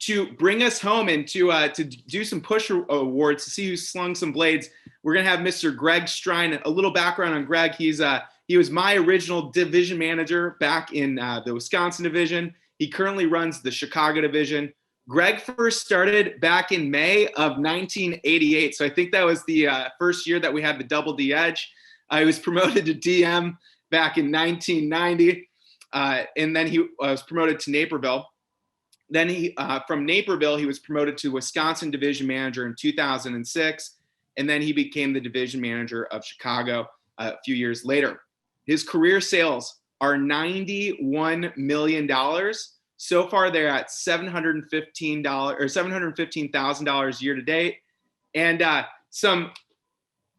to bring us home and to do some push awards to see who slung some blades. We're gonna have Mr. Greg Strine. A little background on Greg: he was my original division manager back in the Wisconsin division. He currently runs the Chicago division. Greg first started back in May of 1988, so I think that was the first year that we had the Double D Edge. He was promoted to DM back in 1990, and then he was promoted to Naperville. Then from Naperville, he was promoted to Wisconsin division manager in 2006, and then he became the division manager of Chicago a few years later. His career sales are $91 million. So far, they're at $715,000 year to date. And some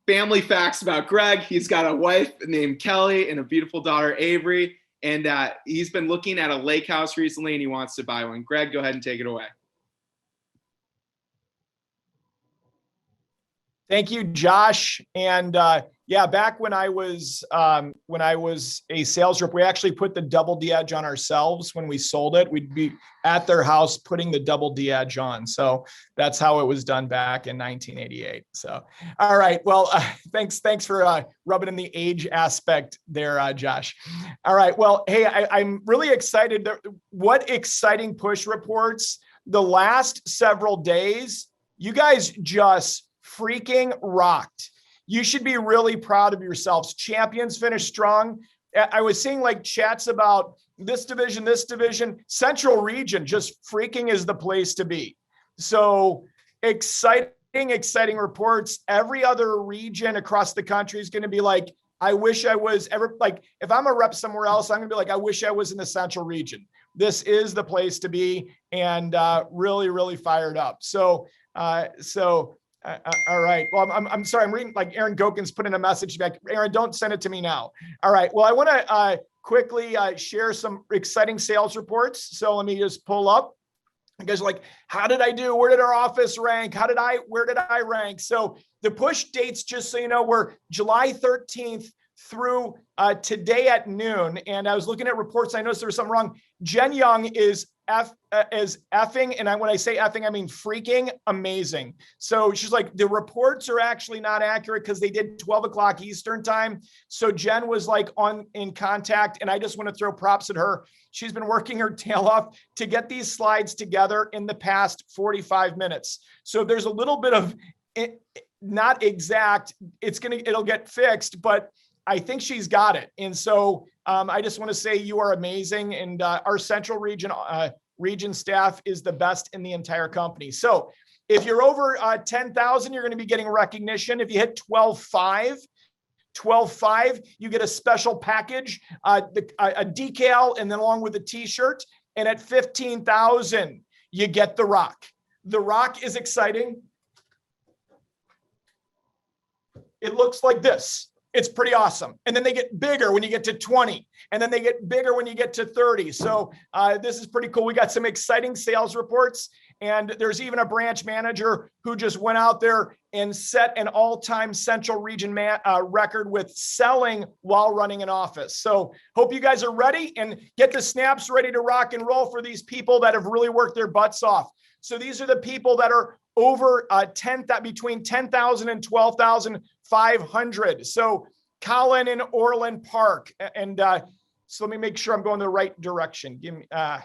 family facts about Greg: he's got a wife named Kelly and a beautiful daughter, Avery. And he's been looking at a lake house recently, and he wants to buy one. Greg, go ahead and take it away. Thank you, Josh. And yeah, back when I was a sales rep, we actually put the Double D Edge on ourselves when we sold it. We'd be at their house putting the Double D Edge on. So that's how it was done back in 1988. So, all right. Well, thanks for rubbing in the age aspect there, Josh. All right. Well, hey, I'm really excited. What exciting push reports the last several days. You guys just freaking rocked. You should be really proud of yourselves. Champions finished strong. I was seeing like chats about this division, Central region, just freaking is the place to be. So exciting reports. Every other region across the country is going to be like, I wish I was ever, like, if I'm a rep somewhere else, I'm going to be like, I wish I was in the Central region. This is the place to be, and really, really fired up. So, all right. Well, I'm sorry. I'm reading, like, Aaron Gokin's put in a message back. Aaron, don't send it to me now. All right. Well, I want to quickly share some exciting sales reports. So let me just pull up. You guys are like, how did I do? Where did our office rank? Where did I rank? So the push dates, just so you know, were July 13th through today at noon. And I was looking at reports. I noticed there was something wrong. Jen Young is effing, and when I say effing, I mean freaking amazing. So she's like, the reports are actually not accurate because they did 12 o'clock Eastern time. So Jen was like in contact, and I just want to throw props at her. She's been working her tail off to get these slides together in the past 45 minutes. So there's a little bit of not exact. It'll get fixed, but I think she's got it. And so I just want to say you are amazing. And our Central region staff is the best in the entire company. So if you're over 10,000, you're going to be getting recognition. If you hit 12.5, you get a special package, a decal, and then along with a t-shirt. And at 15,000, you get the rock. The rock is exciting. It looks like this. It's pretty awesome. And then they get bigger when you get to 20, and then they get bigger when you get to 30. So this is pretty cool. We got some exciting sales reports, and there's even a branch manager who just went out there and set an all-time Central region record with selling while running an office. So hope you guys are ready and get the snaps ready to rock and roll for these people that have really worked their butts off. So these are the people that are over between 10,000 and 12,500. So Colin in Orland Park. And so let me make sure I'm going the right direction. Give me, all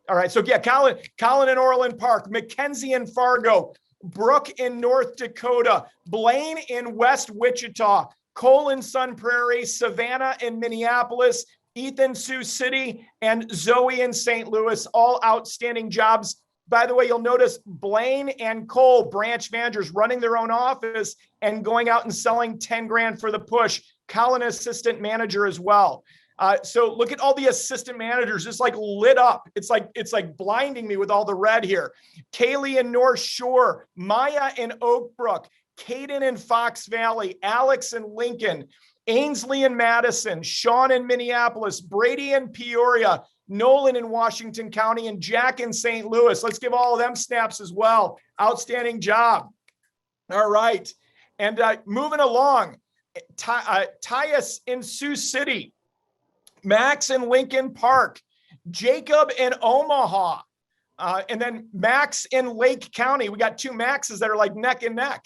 right. So yeah, Colin in Orland Park, Mackenzie in Fargo, Brooke in North Dakota, Blaine in West Wichita, Cole in Sun Prairie, Savannah in Minneapolis, Ethan, Sioux City, and Zoe in St. Louis, all outstanding jobs. By the way, you'll notice Blaine and Cole, branch managers, running their own office and going out and selling 10 grand for the push. Colin, assistant manager as well. So look at all the assistant managers just like lit up. It's like blinding me with all the red here. Kaylee in North Shore, Maya in Oak Brook, Caden in Fox Valley, Alex in Lincoln, Ainsley in Madison, Sean in Minneapolis, Brady in Peoria, Nolan in Washington County, and Jack in St. Louis. Let's give all of them snaps as well. Outstanding job. All right. And moving along, Tyus in Sioux City, Max in Lincoln Park, Jacob in Omaha, And then Max in Lake County. We got two Maxes that are like neck and neck.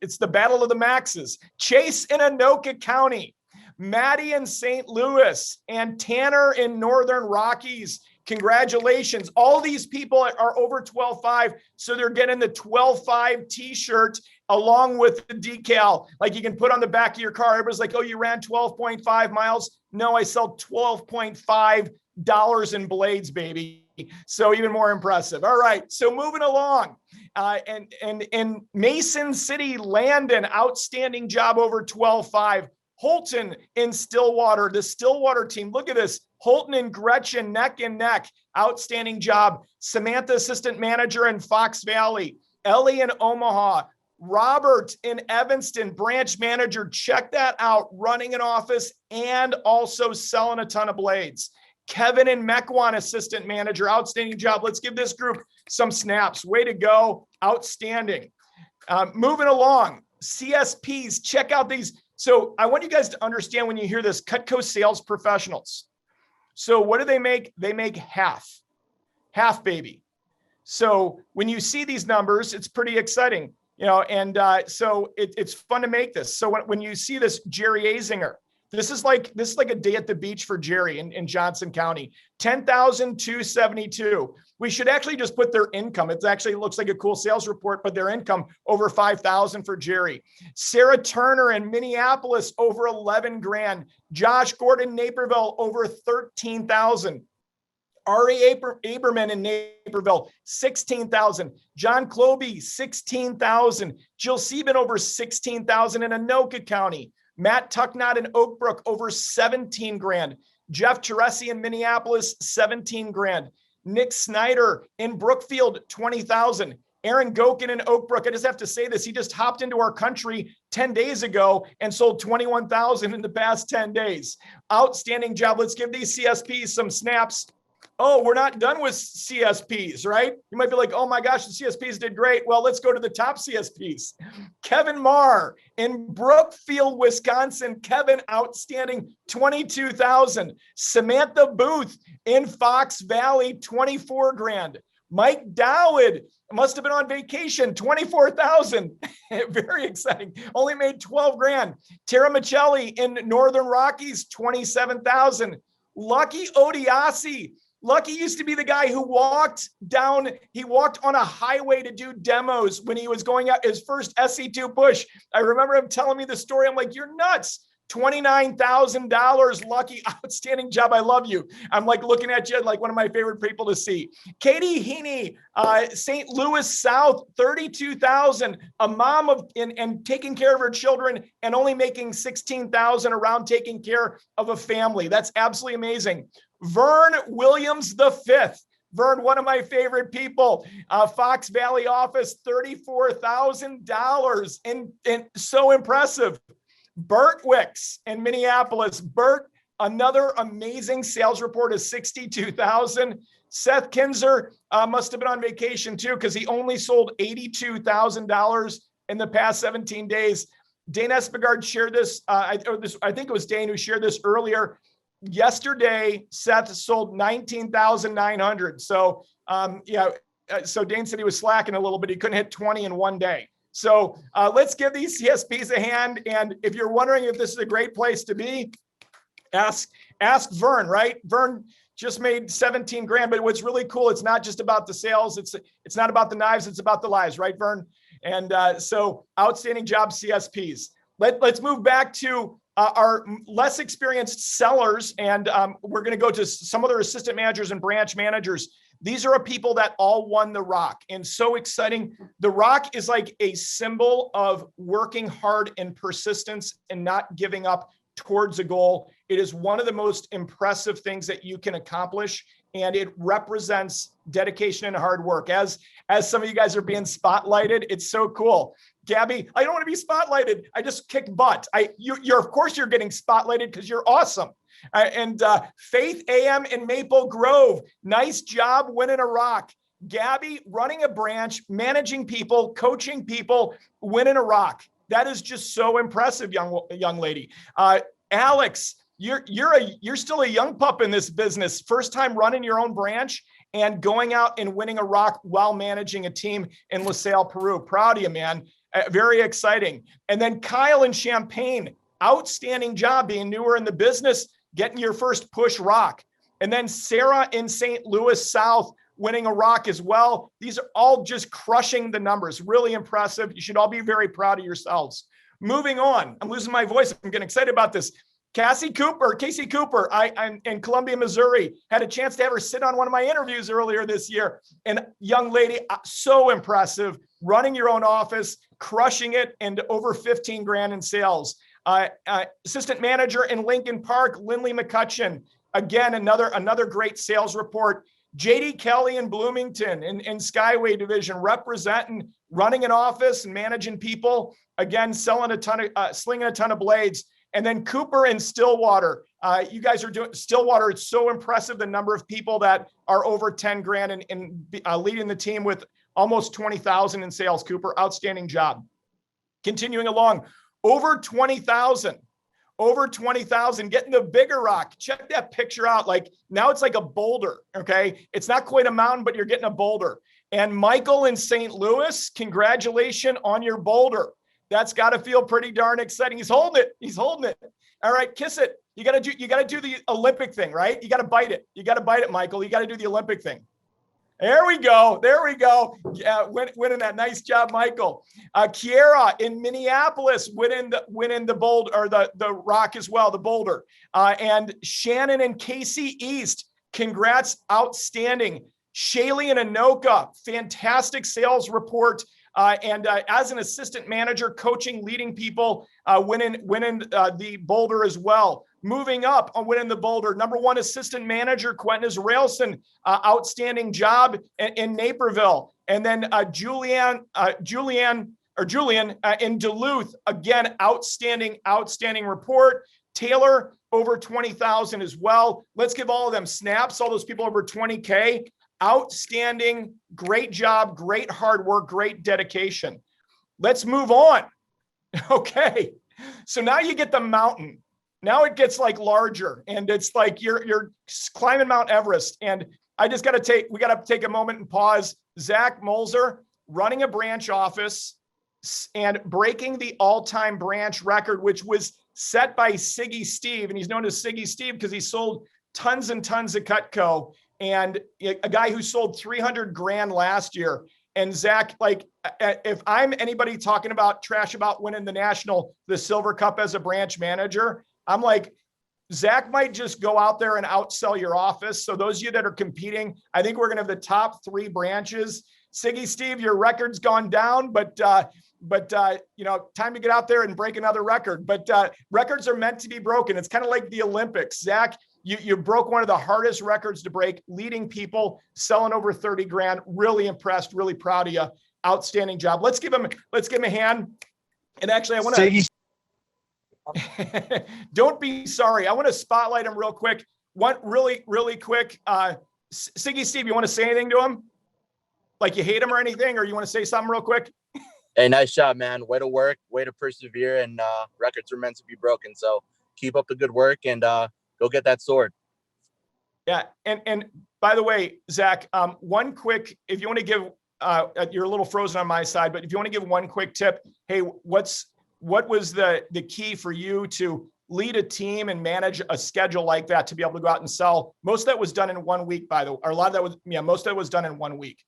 It's the battle of the Maxes. Chase in Anoka County. Maddie in St. Louis. And Tanner in Northern Rockies. Congratulations. All these people are over 12.5, so they're getting the 12.5 t-shirt along with the decal, like you can put on the back of your car. Everybody's like, oh, you ran 12.5 miles. No, I sell $12.5 in blades, baby. So even more impressive. All right, so moving along. And in Mason City, Landon, outstanding job over 12.5. Holton in Stillwater, the Stillwater team. Look at this. Holton and Gretchen neck and neck. Outstanding job. Samantha, assistant manager in Fox Valley. Ellie in Omaha. Robert in Evanston, branch manager. Check that out. Running an office and also selling a ton of blades. Kevin in Mequon, assistant manager. Outstanding job. Let's give this group some snaps. Way to go. Outstanding. Moving along. CSPs. Check out these. So I want you guys to understand when you hear this, Cutco sales professionals. So what do they make? They make half, baby. So when you see these numbers, it's pretty exciting, and so it's fun to make this. So when you see this, Jerry Azinger, this is like a day at the beach for Jerry in Johnson County, 10,272. We should actually just put their income. It actually looks like a cool sales report, but their income over 5,000 for Jerry. Sarah Turner in Minneapolis over 11 grand. Josh Gordon, Naperville over 13,000. Ari Aberman in Naperville, 16,000. John Cloby, 16,000. Jill Sieben over 16,000 in Anoka County. Matt Tucknott in Oak Brook over 17 grand. Jeff Teresi in Minneapolis, 17 grand. Nick Snyder in Brookfield, 20,000. Aaron Gokin in Oak Brook. I just have to say this. He just hopped into our country 10 days ago and sold 21,000 in the past 10 days. Outstanding job. Let's give these CSPs some snaps. Oh, we're not done with CSPs, right? You might be like, oh my gosh, the CSPs did great. Well, let's go to the top CSPs. Kevin Marr in Brookfield, Wisconsin. Kevin, outstanding, 22,000. Samantha Booth in Fox Valley, 24 grand. Mike Dowd must have been on vacation, 24,000. Very exciting. Only made 12 grand. Tara Michelli in Northern Rockies, 27,000. Lucky Odiasi. Lucky used to be the guy who walked on a highway to do demos when he was going out his first SE2 push. I remember him telling me the story. I'm like, you're nuts. $29,000, Lucky, outstanding job. I love you. I'm like looking at you like one of my favorite people to see. Katie Heaney, St. Louis South, 32,000, a mom and taking care of her children and only making 16,000 around taking care of a family. That's absolutely amazing. Vern Williams V. Vern, one of my favorite people, Fox Valley office, $34,000 and so impressive. Bert Wicks in Minneapolis. Bert, another amazing sales report is 62,000. Seth Kinzer must have been on vacation too, because he only sold $82,000 in the past 17 days. Dane Espegard shared this. I think it was Dane who shared this earlier. Yesterday, Seth sold 19,900. So so Dane said he was slacking a little bit. He couldn't hit 20 in one day. So let's give these CSPs a hand. And if you're wondering if this is a great place to be, ask Vern, right? Vern just made 17 grand, but what's really cool, it's not just about the sales. It's not about the knives. It's about the lives, right, Vern? And so outstanding job, CSPs. Let's move back to our less experienced sellers. And we're going to go to some other assistant managers and branch managers. These are people that all won the Rock, and so exciting. The Rock is like a symbol of working hard and persistence and not giving up towards a goal. It is one of the most impressive things that you can accomplish, and it represents dedication and hard work. As some of you guys are being spotlighted, it's so cool. Gabby, I don't want to be spotlighted. I just kicked butt. You're of course you're getting spotlighted because you're awesome. And Faith AM in Maple Grove, nice job winning a Rock. Gabby, running a branch, managing people, coaching people, winning a Rock. That is just so impressive, young lady. Alex, you're still a young pup in this business. First time running your own branch, and going out and winning a rock while managing a team in LaSalle, Peru. Proud of you, man. Very exciting. And then Kyle in Champaign, outstanding job being newer in the business, getting your first push rock. And then Sarah in St. Louis South, winning a rock as well. These are all just crushing the numbers. Really impressive. You should all be very proud of yourselves. Moving on. I'm losing my voice. I'm getting excited about this. Casey Cooper, I'm in Columbia, Missouri. Had a chance to have her sit on one of my interviews earlier this year. And young lady, so impressive, running your own office, crushing it, and over 15 grand in sales. Assistant manager in Lincoln Park, Lindley McCutcheon. Again, another great sales report. JD Kelly in Bloomington in Skyway division, representing, running an office and managing people. Again, slinging a ton of blades. And then Cooper in Stillwater. You guys are doing Stillwater. It's so impressive, the number of people that are over 10 grand and leading the team with almost 20,000 in sales. Cooper, outstanding job. Continuing along, over 20,000, getting the bigger rock. Check that picture out. Like now it's like a boulder. Okay. It's not quite a mountain, but you're getting a boulder. And Michael in St. Louis, congratulations on your boulder. That's got to feel pretty darn exciting. He's holding it. All right, kiss it. You got to do the Olympic thing, right? You got to bite it, Michael. You got to do the Olympic thing. There we go. Yeah, winning that. Nice job, Michael. Kiera in Minneapolis winning the boulder, or the rock as well, the boulder. And Shannon and Casey East, congrats, outstanding. Shaylee and Anoka, fantastic sales report. And as an assistant manager, coaching, leading people, winning the boulder as well. Moving up on winning the boulder, number one assistant manager, Quentin Israelson, outstanding job in Naperville. And then Julian in Duluth, again, outstanding report. Taylor, over 20,000 as well. Let's give all of them snaps, all those people over 20K. Outstanding, great job, great hard work, great dedication. Let's move on. Okay. So now you get the mountain. Now it gets like larger, and it's like you're climbing Mount Everest. And we got to take a moment and pause. Zach Molzer running a branch office and breaking the all-time branch record, which was set by Siggy Steve. And he's known as Siggy Steve because he sold tons and tons of Cutco. And a guy who sold 300 grand last year. And Zach, like, if I'm anybody talking about trash about winning the Silver Cup as a branch manager, I'm like, Zach might just go out there and outsell your office. So those of you that are competing, I think we're going to have the top 3 branches. Siggy Steve, your record's gone down, but time to get out there and break another record. But records are meant to be broken. It's kind of like the Olympics. Zach, you broke one of the hardest records to break, leading people, selling over 30 grand. Really impressed, really proud of you. Outstanding job. Let's give him a hand. And actually, I want to don't be sorry. I want to spotlight him real quick. Really quick. Siggy Steve, you want to say anything to him? Like you hate him or anything, or you want to say something real quick? Hey, nice job, man. Way to work, way to persevere, and records are meant to be broken. So keep up the good work and go get that sword. Yeah. And by the way, Zach, one quick, if you want to give, you're a little frozen on my side, but if you want to give one quick tip, hey, what was the key for you to lead a team and manage a schedule like that to be able to go out and sell? Most of that was done in 1 week, by the way, or a lot of that was, most of it was done in 1 week.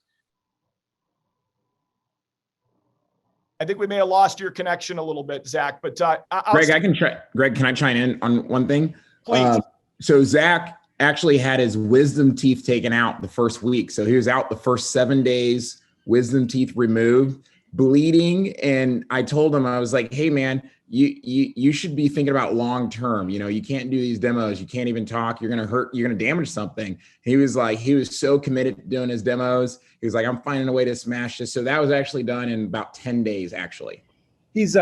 I think we may have lost your connection a little bit, Zach, but Greg, can I chime in on one thing? Please. So Zach actually had his wisdom teeth taken out the first week. So he was out the first 7 days, wisdom teeth removed, bleeding. And I told him, I was like, hey man, you should be thinking about long-term, you can't do these demos. You can't even talk. You're going to hurt, you're going to damage something. He was so committed to doing his demos. He was like, I'm finding a way to smash this. So that was actually done in about 10 days, actually. He's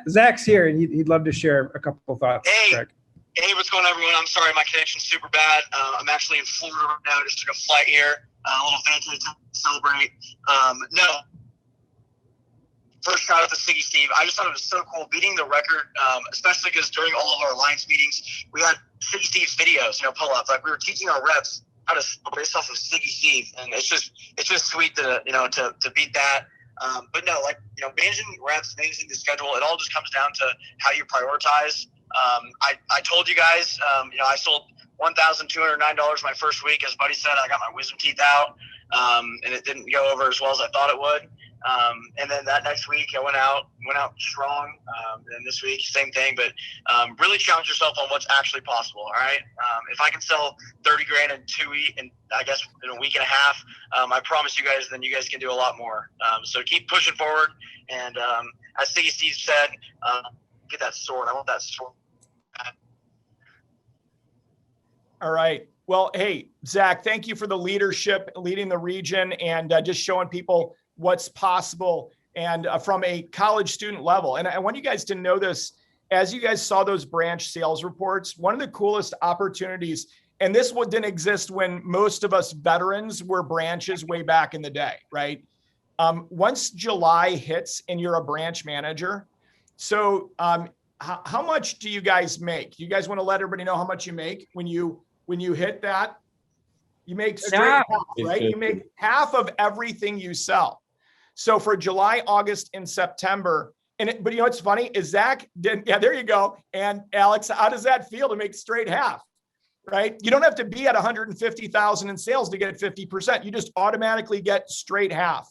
Zach's here and he'd love to share a couple of thoughts. Hey, what's going on, everyone? I'm sorry, my connection's super bad. I'm actually in Florida right now. I just took a flight here, a little vacation to celebrate. First shout out to Siggy Steve. I just thought it was so cool beating the record, especially because during all of our alliance meetings, we had Siggy Steve's videos, pull-ups. Like we were teaching our reps based off of Sticky Steve, and it's just sweet to to beat that. But no, like managing reps, managing the schedule, it all just comes down to how you prioritize. I told you guys, I sold $1,209 my first week. As Buddy said, I got my wisdom teeth out, and it didn't go over as well as I thought it would. And then that next week I went out strong. And this week, same thing, but really challenge yourself on what's actually possible. All right. If I can sell 30 grand in 2 weeks, and I guess in a week and a half, I promise you guys, then you guys can do a lot more. So keep pushing forward. And as Steve said, get that sword. I want that sword. All right. Well, hey, Zach, thank you for the leadership, leading the region, and just showing people what's possible, and from a college student level. And I want you guys to know this, as you guys saw those branch sales reports, one of the coolest opportunities, and this one didn't exist when most of us veterans were branches way back in the day, right? Once July hits and you're a branch manager, so how much do you guys make? You guys want to let everybody know how much you make when you hit that? You make straight half, right? You make half of everything you sell. So for July, August, and September, but you know what's funny is Zach did, yeah, there you go. And Alex, how does that feel to make straight half, right? You don't have to be at 150,000 in sales to get 50%. You just automatically get straight half.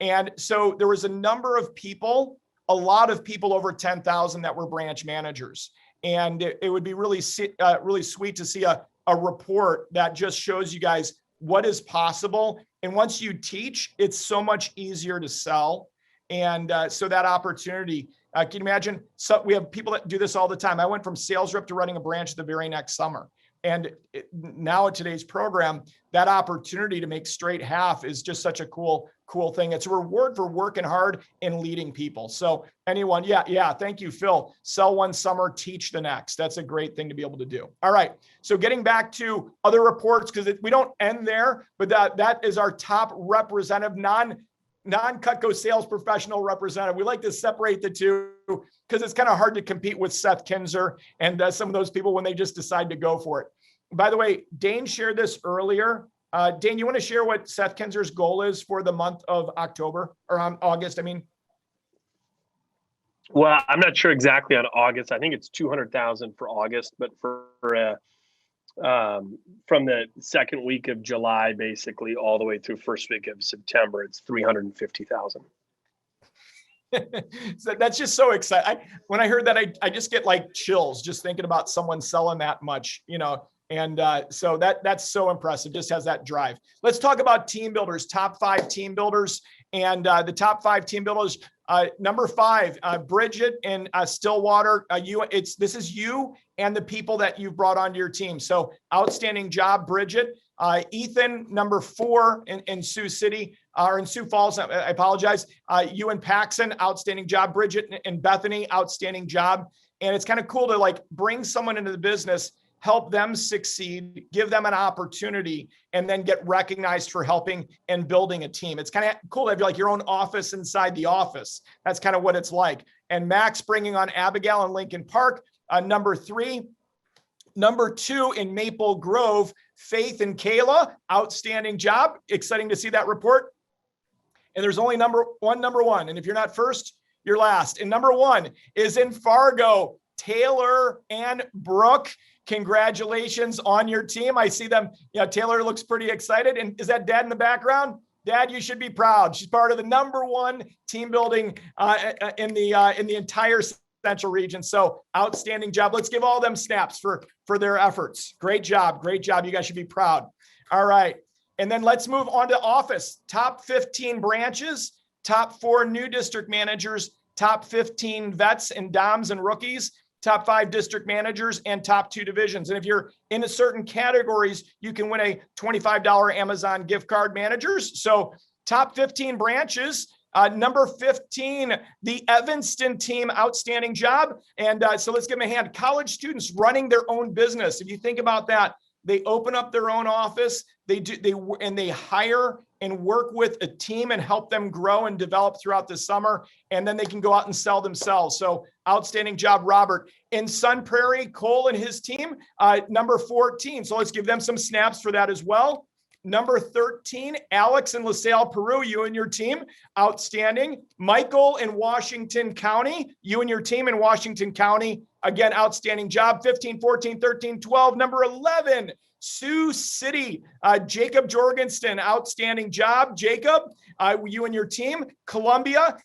And so there was a number of people, a lot of people over 10,000 that were branch managers. And it would be really sweet to see a report that just shows you guys what is possible. And once you teach, it's so much easier to sell. And so that opportunity, can you imagine? So we have people that do this all the time. I went from sales rep to running a branch the very next summer. And now at today's program, that opportunity to make straight half is just such a cool thing. It's a reward for working hard and leading people. So anyone, yeah. Thank you, Phil. Sell one summer, teach the next. That's a great thing to be able to do. All right. So getting back to other reports, because we don't end there, but that is our top representative, non-Cutco sales professional representative. We like to separate the two because it's kind of hard to compete with Seth Kinzer and some of those people when they just decide to go for it. By the way, Dane shared this earlier. Dane, you want to share what Seth Kinzer's goal is for the month of October or August? I mean, well, I'm not sure exactly on August. I think it's 200,000 for August, but for from the second week of July, basically all the way through first week of September, it's 350,000. So that's just so exciting. When I heard that, I just get like chills just thinking about someone selling that much, and so that's so impressive. Just has that drive. Let's talk about team builders, top 5 team builders, and the top 5 team builders. Number 5, Bridget in Stillwater. This is you and the people that you've brought onto your team. So outstanding job, Bridget. Ethan, number 4 in Sioux City, or in Sioux Falls. I apologize. You and Paxson, outstanding job. Bridget and Bethany, outstanding job. And it's kind of cool to like bring someone into the business, help them succeed, give them an opportunity, and then get recognized for helping and building a team. It's kind of cool to have like your own office inside the office. That's kind of what it's like. And Max bringing on Abigail in Lincoln Park, number 3. Number 2 in Maple Grove, Faith and Kayla, outstanding job. Exciting to see that report. And there's only number one. And if you're not first, you're last. And number 1 is in Fargo, Taylor and Brooke. Congratulations on your team. I see them. Taylor looks pretty excited. And is that Dad in the background? Dad, you should be proud. She's part of the number 1 team building in the entire Central region. So outstanding job. Let's give all them snaps for their efforts. Great job. You guys should be proud. All right. And then let's move on to office. Top 15 branches, top 4 new district managers, top 15 vets and DOMs and rookies, top 5 district managers, and top 2 divisions. And if you're in a certain categories, you can win a $25 Amazon gift card, managers. So top 15 branches, number 15, the Evanston team, outstanding job. And so let's give them a hand. College students running their own business. If you think about that, they open up their own office, they hire and work with a team and help them grow and develop throughout the summer. And then they can go out and sell themselves. So outstanding job, Robert. In Sun Prairie, Cole and his team, number 14. So let's give them some snaps for that as well. Number 13, Alex in LaSalle, Peru, you and your team, outstanding. Michael in Washington County, you and your team in Washington County, again, outstanding job. 15, 14, 13, 12. Number 11, Sioux City, Jacob Jorgensen, outstanding job. Jacob, you and your team. Columbia,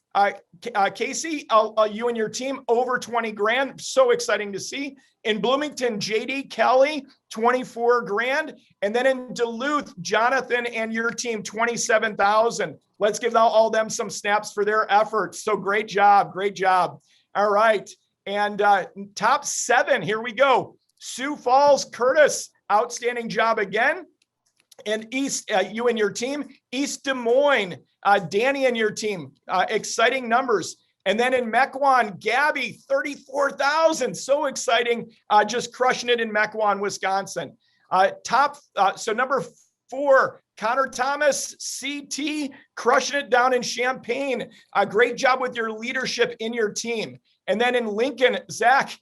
Casey, you and your team, over 20 grand. So exciting to see. In Bloomington, JD Kelly, 24 grand. And then in Duluth, Jonathan and your team, 27,000. Let's give all them some snaps for their efforts. So great job. Great job. All right. And top 7, here we go. Sioux Falls, Curtis, outstanding job again. And East, you and your team. East Des Moines, Danny and your team, exciting numbers. And then in Mequon, Gabby, 34,000. So exciting. Just crushing it in Mequon, Wisconsin. So number 4, Connor Thomas, CT, crushing it down in Champaign. Great job with your leadership in your team. And then in Lincoln, Zach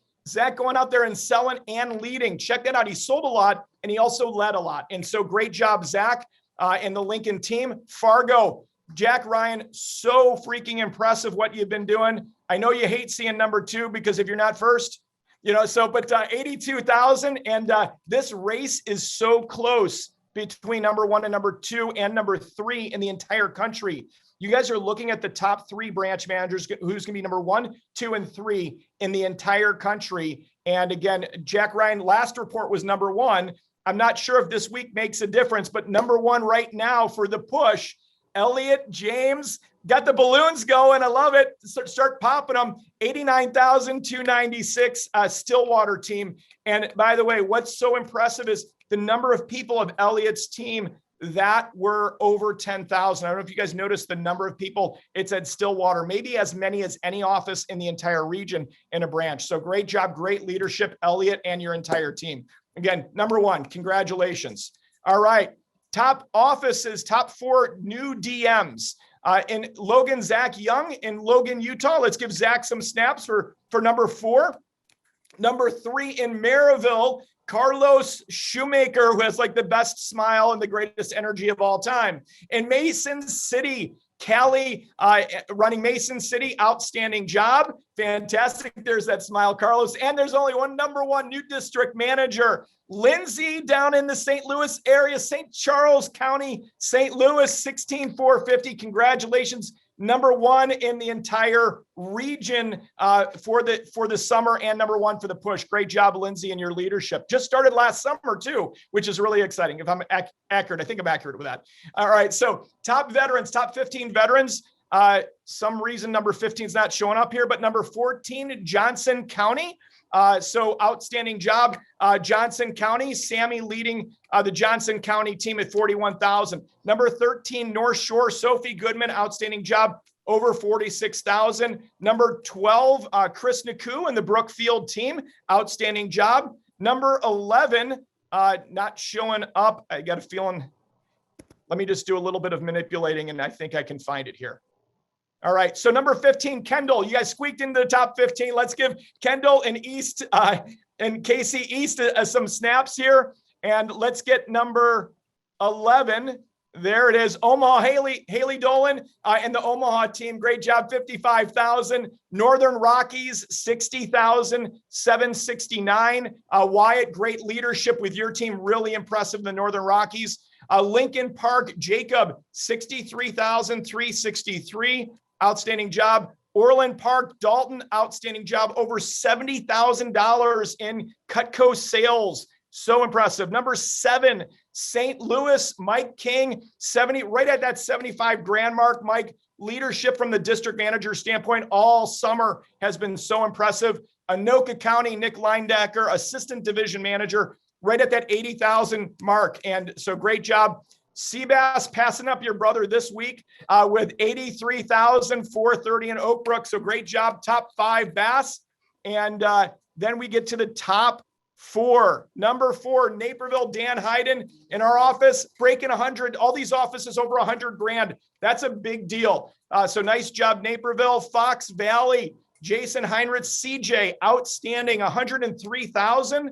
going out there and selling and leading. Check that out. He sold a lot and he also led a lot. And so great job, Zach, and the Lincoln team. Fargo, Jack Ryan, so freaking impressive what you've been doing. I know you hate seeing number 2 because if you're not first, but 82,000. And this race is so close between number 1 and number 2 and number 3 in the entire country. You guys are looking at the top 3 branch managers, who's going to be number 1, 2, and 3 in the entire country. And again, Jack Ryan, last report was number 1. I'm not sure if this week makes a difference, but number 1 right now for the push, Elliot James, got the balloons going. I love it. Start popping them. 89,296, Stillwater team. And by the way, what's so impressive is the number of people of Elliot's team that were over 10,000. I don't know if you guys noticed the number of people. It's at Stillwater, maybe as many as any office in the entire region in a branch. So great job, great leadership, Elliot and your entire team. Again, number 1, congratulations. All right. Top offices, top 4 new DMs. In Logan, Zach Young in Logan, Utah. Let's give Zach some snaps for number 4. Number 3 in Maryville, Carlos Shoemaker, who has like the best smile and the greatest energy of all time. In Mason City, Callie running Mason City, outstanding job. Fantastic. There's that smile, Carlos. And there's only one number 1 new district manager, Lindsay, down in the St. Louis area, St. Charles County, St. Louis, 16,450. Congratulations. Number 1 in the entire region for the summer and number 1 for the push. Great job, Lindsay, and your leadership. Just started last summer too, which is really exciting. If I'm accurate, I think I'm accurate with that. All right, so top veterans, top 15 veterans. Some reason number 15 is not showing up here, but number 14, Johnson County. So outstanding job, Johnson County. Sammy leading the Johnson County team at 41,000. Number 13, North Shore, Sophie Goodman, outstanding job, over 46,000. Number 12, Chris Naku and the Brookfield team, outstanding job. Number 11, not showing up. I got a feeling. Let me just do a little bit of manipulating, and I think I can find it here. All right, so number 15, Kendall. You guys squeaked into the top 15. Let's give Kendall and East and Casey East some snaps here. And let's get number 11. There it is, Omaha, Haley Dolan and the Omaha team. Great job, 55,000. Northern Rockies, 60,769. Wyatt, great leadership with your team. Really impressive in the Northern Rockies. Lincoln Park, Jacob, 63,363. Outstanding job. Orland Park, Dalton, outstanding job. Over $70,000 in Cutco sales. So impressive. Number 7, St. Louis, Mike King, 70, right at that 75 grand mark. Mike, leadership from the district manager standpoint all summer has been so impressive. Anoka County, Nick Leindecker, assistant division manager, right at that 80,000 mark. And so great job. Seabass passing up your brother this week with 83,430 in Oak Brook. So great job, top 5 Bass. And then we get to the top Number 4, Naperville, Dan Hayden in our office, breaking 100, all these offices over 100 grand. That's a big deal. So nice job, Naperville. Fox Valley, Jason Heinrich, CJ, outstanding, 103,000.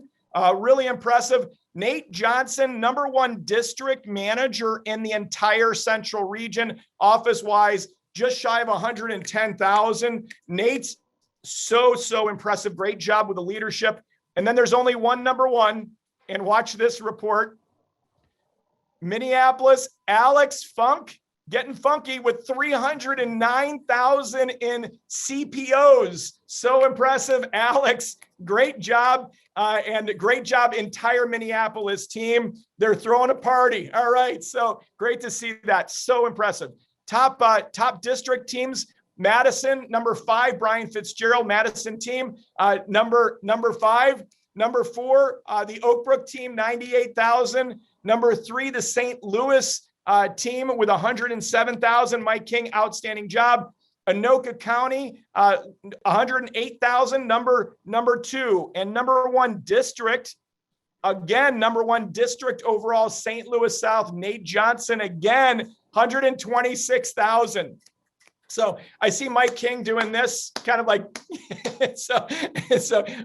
Really impressive. Nate Johnson, number 1 district manager in the entire central region, office-wise, just shy of 110,000. Nate's so impressive. Great job with the leadership. And then there's only one number 1, and watch this report. Minneapolis, Alex Funk, getting funky with 309,000 in CPOs. So impressive, Alex. Great job. And great job, entire Minneapolis team. They're throwing a party. All right. So great to see that. So impressive. Top district teams. Madison, number 5, Brian Fitzgerald, Madison team. Number 5. Number 4, the Oak Brook team, 98,000. Number 3, the St. Louis team with 107,000. Mike King, outstanding job. Anoka County, 108,000. Number 2 and number 1 district. Again, number 1 district overall, St. Louis South, Nate Johnson, again, 126,000. So I see Mike King doing this kind of like, so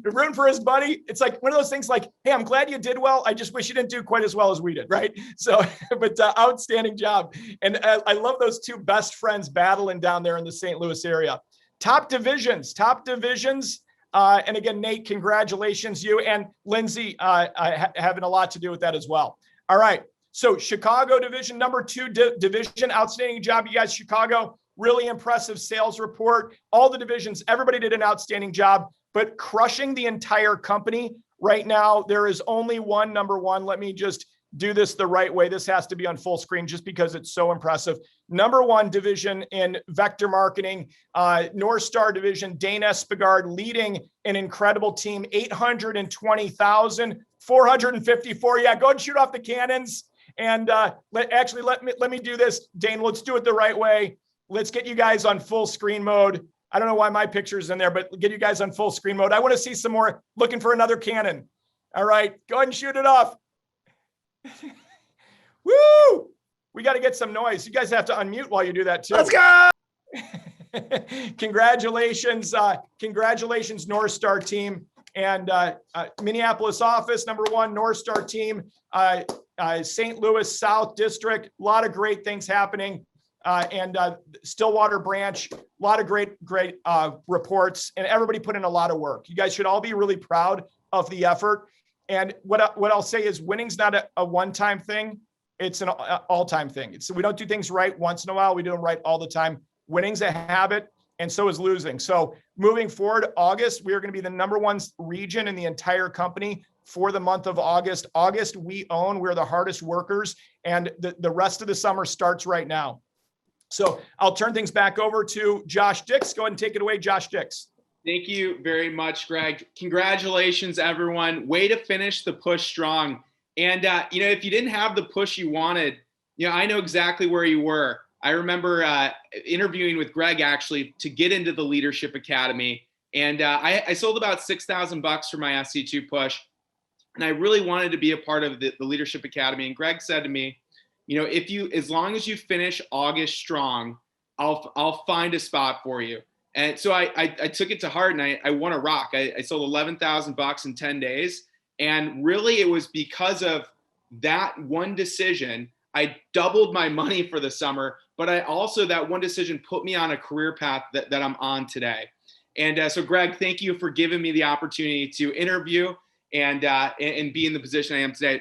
rooting for his buddy. It's like one of those things like, hey, I'm glad you did well. I just wish you didn't do quite as well as we did, right? So, but outstanding job. And I love those 2 best friends battling down there in the St. Louis area. Top divisions. And again, Nate, congratulations, you and Lindsay having a lot to do with that as well. All right. So Chicago division, number 2 division, outstanding job, you guys, Chicago. Really impressive sales report. All the divisions, everybody did an outstanding job, but crushing the entire company right now. There is only one number 1. Let me just do this the right way. This has to be on full screen just because it's so impressive. Number 1 division in vector marketing, North Star division, Dane Espigard leading an incredible team, 820,000, 454. Yeah, go and shoot off the cannons. And let me do this, Dane. Let's do it the right way. Let's get you guys on full screen mode. I don't know why my picture's in there, but get you guys on full screen mode. I want to see some more. Looking for another cannon. All right, go ahead and shoot it off. Woo! We got to get some noise. You guys have to unmute while you do that too. Let's go! Congratulations, North Star team and Minneapolis office, number 1, North Star team, St. Louis South District. A lot of great things happening. And Stillwater branch, a lot of great reports, and everybody put in a lot of work. You guys should all be really proud of the effort. And what I'll say is winning's not a one-time thing. It's an all-time thing. We don't do things right once in a while. We do them right all the time. Winning's a habit, and so is losing. So moving forward, August, we are going to be the number 1 region in the entire company for the month of August. August, we own. We're the hardest workers, and the rest of the summer starts right now. So I'll turn things back over to Josh Dix. Go ahead and take it away, Josh Dix. Thank you very much, Greg. Congratulations, everyone. Way to finish the push strong. And, if you didn't have the push you wanted, I know exactly where you were. I remember interviewing with Greg, actually, to get into the Leadership Academy. And I sold about $6,000 for my SC2 push. And I really wanted to be a part of the Leadership Academy. And Greg said to me, as long as you finish August strong, I'll find a spot for you. And so I took it to heart, and I won a rock. I sold $11,000 in 10 days. And really it was because of that one decision. I doubled my money for the summer, but that one decision put me on a career path that I'm on today. And so Greg, thank you for giving me the opportunity to interview and be in the position I am today.